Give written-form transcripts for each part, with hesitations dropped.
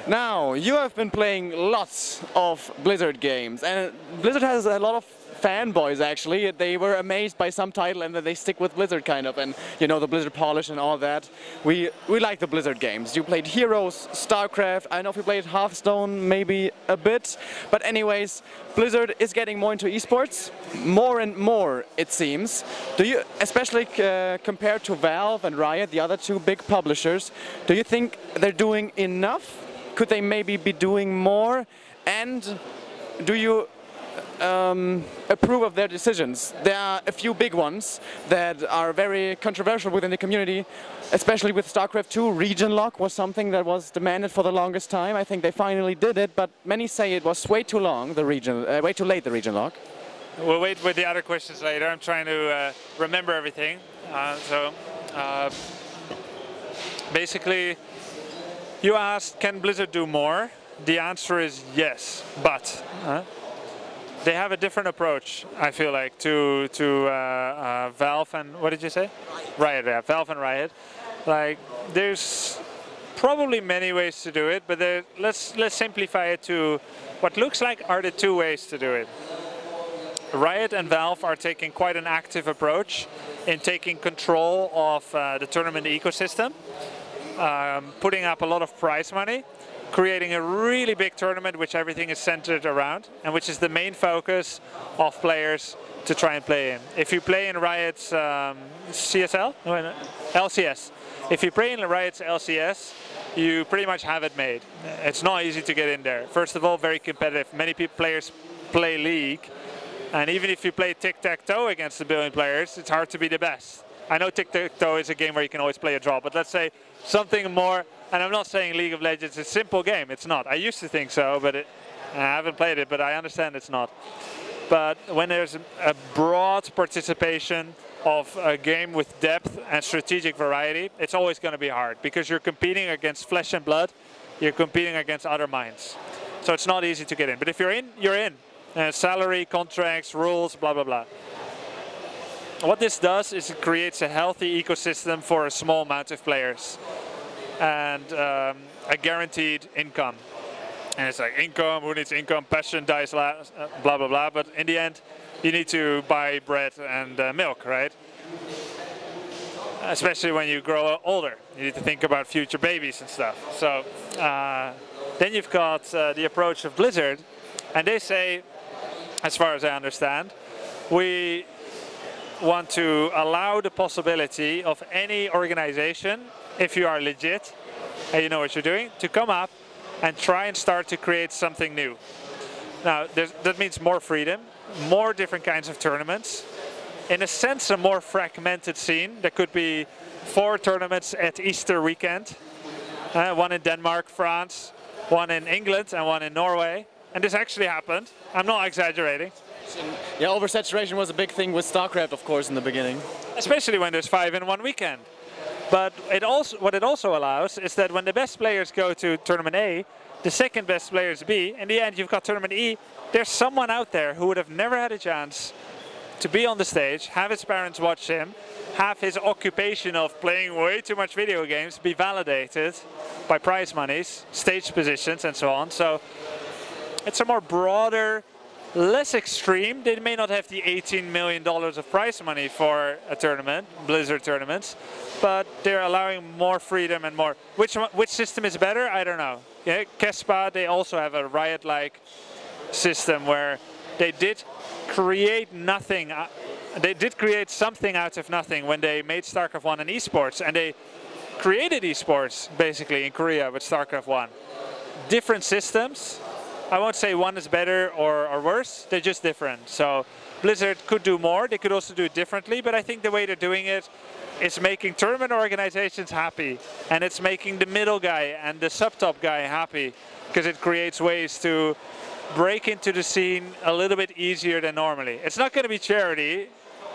Now, you have been playing lots of Blizzard games, and Blizzard has a lot of fanboys actually. They were amazed by some title and then they stick with Blizzard kind of, and you know, the Blizzard polish and all that. We like the Blizzard games. You played Heroes, Starcraft, I don't know if you played Hearthstone maybe a bit, but anyways, Blizzard is getting more into esports, more and more it seems. Do you, especially compared to Valve and Riot, the other two big publishers, do you think they're doing enough? Could they maybe be doing more? And do you approve of their decisions? There are a few big ones that are very controversial within the community, especially with Starcraft 2. Region lock was something that was demanded for the longest time. I think they finally did it, but many say it was way too long, the region, way too late, the region lock. We'll wait with the other questions later. I'm trying to remember everything. Basically, you asked, can Blizzard do more? The answer is yes, but they have a different approach, I feel like, to Valve and, what did you say? Riot, yeah, Valve and Riot. Like, there's probably many ways to do it, but let's simplify it to what looks like are the two ways to do it. Riot and Valve are taking quite an active approach in taking control of the tournament ecosystem, putting up a lot of prize money, creating a really big tournament which everything is centered around and which is the main focus of players to try and play in. If you play in Riot's CSL? No, LCS. If you play in Riot's LCS, you pretty much have it made. It's not easy to get in there. First of all, very competitive. Many players play League, and even if you play tic-tac-toe against a billion players, it's hard to be the best. I know tic-tac-toe is a game where you can always play a draw, but let's say something more, and I'm not saying League of Legends is a simple game, it's not. I used to think so, but I haven't played it, but I understand it's not. But when there's a broad participation of a game with depth and strategic variety, it's always going to be hard, because you're competing against flesh and blood, you're competing against other minds. So it's not easy to get in, but if you're in, you're in. Salary, contracts, rules, blah, blah, blah. What this does is it creates a healthy ecosystem for a small amount of players and a guaranteed income. And it's like income, who needs income, passion dies last, blah, blah, blah. But in the end, you need to buy bread and milk, right? Especially when you grow older. You need to think about future babies and stuff. So then you've got the approach of Blizzard. And they say, as far as I understand, we want to allow the possibility of any organization, if you are legit and you know what you're doing, to come up and try and start to create something new. Now, that means more freedom, more different kinds of tournaments. In a sense, a more fragmented scene. There could be 4 tournaments at Easter weekend. One in Denmark, France, one in England, and one in Norway. And this actually happened. I'm not exaggerating. Yeah, oversaturation was a big thing with Starcraft, of course, in the beginning. Especially when there's 5 in one weekend. But what it also allows is that when the best players go to Tournament A, the second best players B, in the end you've got Tournament E, there's someone out there who would have never had a chance to be on the stage, have his parents watch him, have his occupation of playing way too much video games be validated by prize monies, stage positions and so on. So it's a more broader, less extreme. They may not have the $18 million of prize money for a tournament, Blizzard tournaments, but they're allowing more freedom and more. Which system is better? I don't know. Yeah, Kespa, they also have a Riot-like system where they did create nothing. They did create something out of nothing when they made StarCraft 1 an esports, and they created esports basically in Korea with StarCraft 1. Different systems. I won't say one is better or worse, they're just different. So Blizzard could do more, they could also do it differently, but I think the way they're doing it is making tournament organizations happy, and it's making the middle guy and the sub-top guy happy, because it creates ways to break into the scene a little bit easier than normally. It's not going to be charity,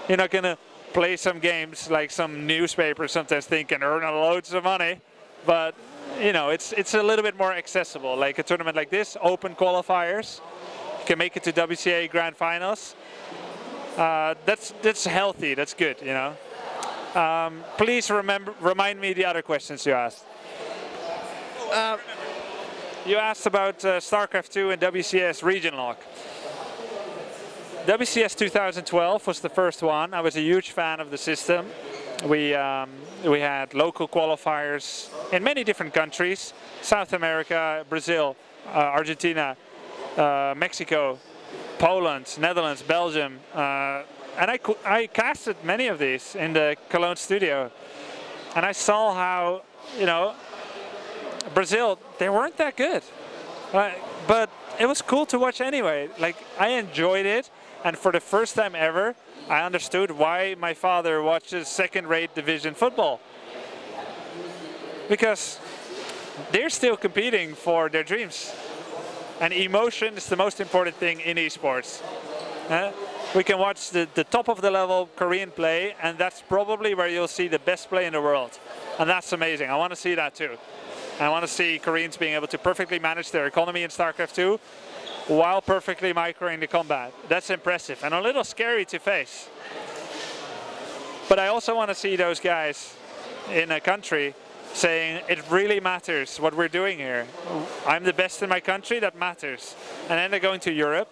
you're not going to play some games like some newspaper sometimes think and earn loads of money, but you know, it's a little bit more accessible. Like a tournament like this, open qualifiers, you can make it to WCA Grand Finals. That's healthy. That's good. You know. Please remind me the other questions you asked. you asked about Starcraft 2 and WCS region lock. WCS 2012 was the first one. I was a huge fan of the system. We had local qualifiers in many different countries: South America, Brazil, Argentina, Mexico, Poland, Netherlands, Belgium, and I casted many of these in the Cologne studio, and I saw how, you know, Brazil, they weren't that good, but it was cool to watch anyway. Like, I enjoyed it, and for the first time ever, I understood why my father watches second-rate division football, because they're still competing for their dreams. And emotion is the most important thing in esports. We can watch the top of the level Korean play, and that's probably where you'll see the best play in the world. And that's amazing. I want to see that too. I want to see Koreans being able to perfectly manage their economy in StarCraft 2 while perfectly microing the combat. That's impressive and a little scary to face. But I also want to see those guys in a country saying it really matters what we're doing here. I'm the best in my country, that matters. And then they're going to Europe,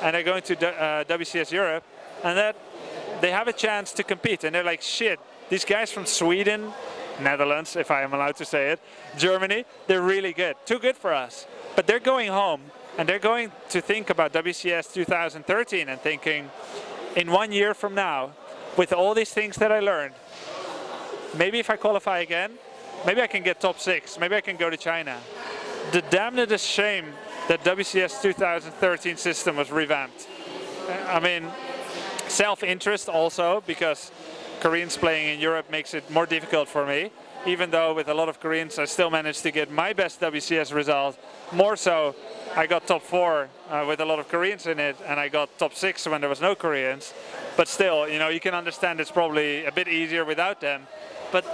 and they're going to WCS Europe, and that they have a chance to compete. And they're like, shit, these guys from Sweden, Netherlands, if I am allowed to say it, Germany, they're really good. Too good for us. But they're going home, and they're going to think about WCS 2013 and thinking, in 1 year from now, with all these things that I learned, maybe if I qualify again, maybe I can get top 6, maybe I can go to China. The damned shame that WCS 2013 system was revamped. I mean, self-interest also, because Koreans playing in Europe makes it more difficult for me. Even though with a lot of Koreans I still managed to get my best WCS result. More so, I got top 4 with a lot of Koreans in it, and I got top 6 when there was no Koreans. But still, you know, you can understand it's probably a bit easier without them. But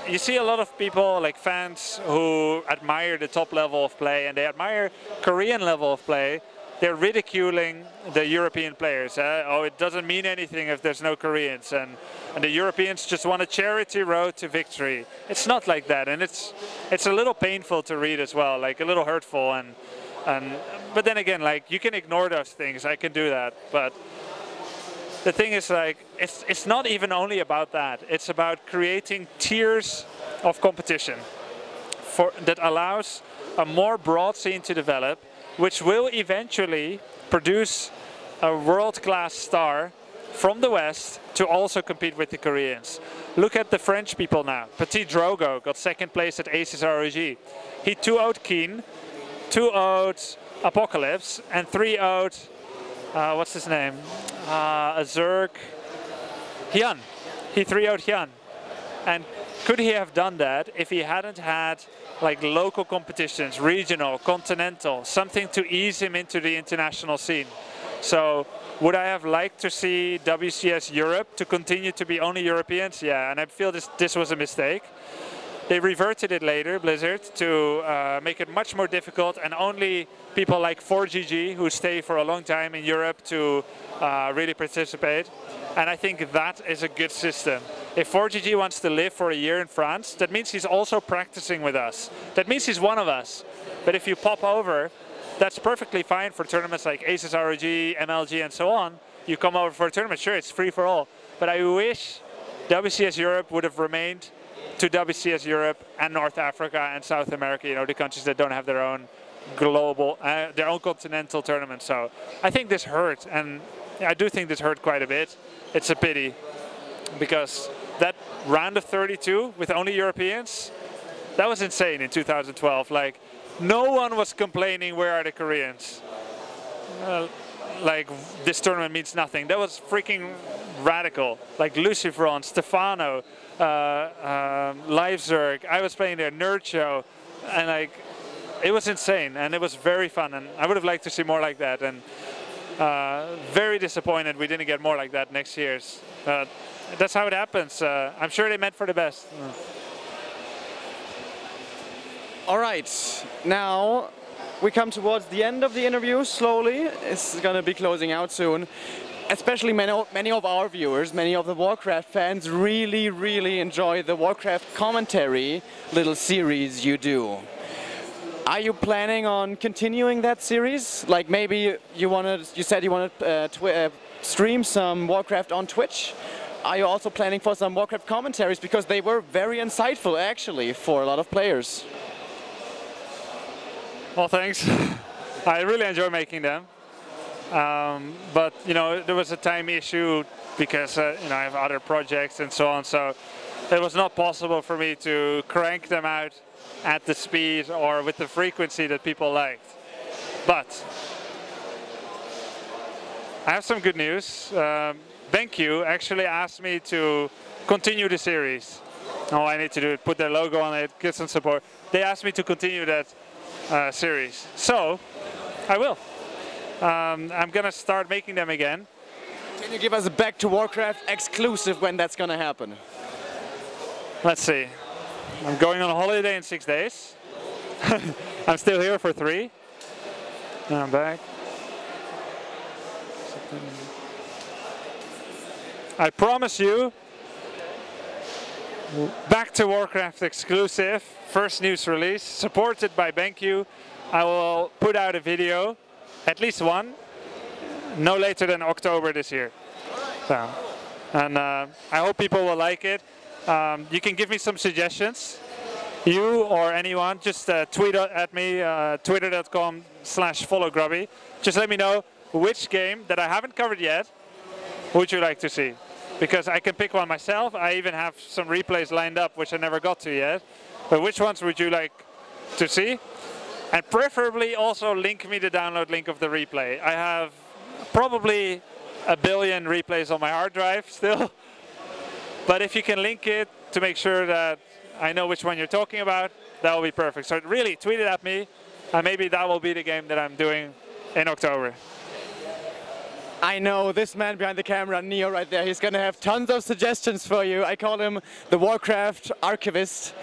you see a lot of people, like fans, who admire the top level of play, and they admire Korean level of play. They're ridiculing the European players. Oh, it doesn't mean anything if there's no Koreans, and the Europeans just want a charity road to victory. It's not like that, and it's a little painful to read as well, like a little hurtful. But then again, like, you can ignore those things. I can do that, but the thing is, like, it's not even only about that. It's about creating tiers of competition that allows a more broad scene to develop, which will eventually produce a world-class star from the West to also compete with the Koreans. Look at the French people now. Petit Drogo got second place at Aces ROG. He 2-0'd Keen, 2-0'd Apocalypse, and 3-0'd, what's his name? Azurk, Hyun. He 3-0'd Hyun. And could he have done that if he hadn't had like local competitions, regional, continental, something to ease him into the international scene? So would I have liked to see WCS Europe to continue to be only Europeans? Yeah, and I feel this was a mistake. They reverted it later, Blizzard, to make it much more difficult, and only people like 4GG, who stay for a long time in Europe, to really participate. And I think that is a good system. If 4GG wants to live for a year in France, that means he's also practicing with us. That means he's one of us. But if you pop over, that's perfectly fine for tournaments like Aces ROG, MLG, and so on. You come over for a tournament, sure, it's free for all. But I wish WCS Europe would have remained to WCS Europe and North Africa and South America, you know, the countries that don't have their own global, their own continental tournament. So I think this hurt, and I do think this hurt quite a bit. It's a pity, because that round of 32 with only Europeans, that was insane in 2012. Like, no one was complaining, where are the Koreans? Like, this tournament means nothing. That was freaking radical. Like Lucifron, Stefano, Livezerg, I was playing there, Nerd Show, and like, it was insane, and it was very fun, and I would have liked to see more like that, and very disappointed we didn't get more like that next year's. That's how it happens. I'm sure they meant for the best. All right, now we come towards the end of the interview slowly. It's going to be closing out soon. Especially many of our viewers, many of the Warcraft fans really enjoy the Warcraft commentary little series you do. Are you planning on continuing that series? Like maybe you said you want to stream some Warcraft on Twitch. Are you also planning for some Warcraft commentaries? Because they were very insightful actually for a lot of players. Well, thanks. I really enjoy making them. But you know, there was a time issue because you know, I have other projects and so on, so it was not possible for me to crank them out at the speed or with the frequency that people liked. But I have some good news. BenQ actually asked me to continue the series. All I need to do is put their logo on it, get some support. They asked me to continue that series, so I will. I'm gonna start making them again. Can you give us a Back to Warcraft exclusive when that's gonna happen? Let's see. I'm going on a holiday in 6 days. I'm still here for 3. Now I'm back. I promise you, Back to Warcraft exclusive, first news release, supported by BenQ. I will put out a video, at least one, no later than October this year. So, and I hope people will like it. You can give me some suggestions. You or anyone, just tweet at me, twitter.com/followgrubby. Just let me know which game that I haven't covered yet would you like to see. Because I can pick one myself. I even have some replays lined up which I never got to yet. But which ones would you like to see? And preferably also link me the download link of the replay. I have probably 1 billion replays on my hard drive still. But if you can link it to make sure that I know which one you're talking about, that will be perfect. So really, tweet it at me, and maybe that will be the game that I'm doing in October. I know this man behind the camera, Neo right there, he's gonna have tons of suggestions for you. I call him the Warcraft archivist.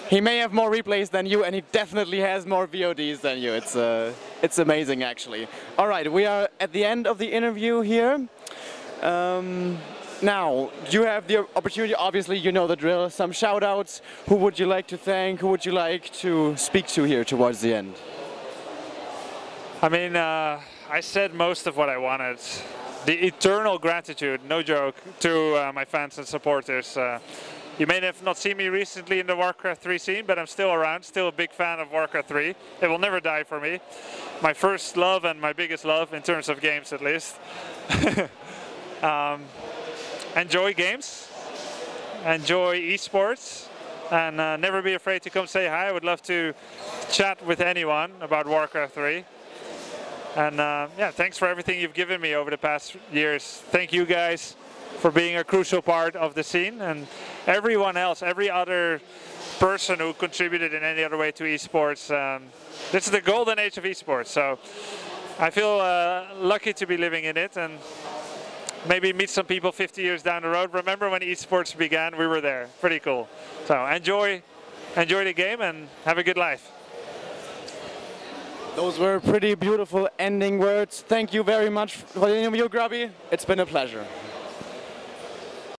He may have more replays than you, and he definitely has more VODs than you. It's amazing, actually. All right, we are at the end of the interview here. Now, you have the opportunity, obviously, you know the drill, some shout-outs. Who would you like to thank? Who would you like to speak to here towards the end? I mean, I said most of what I wanted. The eternal gratitude, no joke, to my fans and supporters. You may have not seen me recently in the Warcraft 3 scene, but I'm still around, still a big fan of Warcraft 3. It will never die for me. My first love and my biggest love, in terms of games at least. Enjoy games, enjoy esports, and never be afraid to come say hi. I would love to chat with anyone about Warcraft 3. And yeah, thanks for everything you've given me over the past years. Thank you guys for being a crucial part of the scene, and everyone else, every other person who contributed in any other way to esports. This is the golden age of esports, so I feel lucky to be living in it, and maybe meet some people 50 years down the road. Remember when esports began? We were there. Pretty cool. So enjoy the game and have a good life. Those were pretty beautiful ending words. Thank you very much for the interview, Grubby. It's been a pleasure.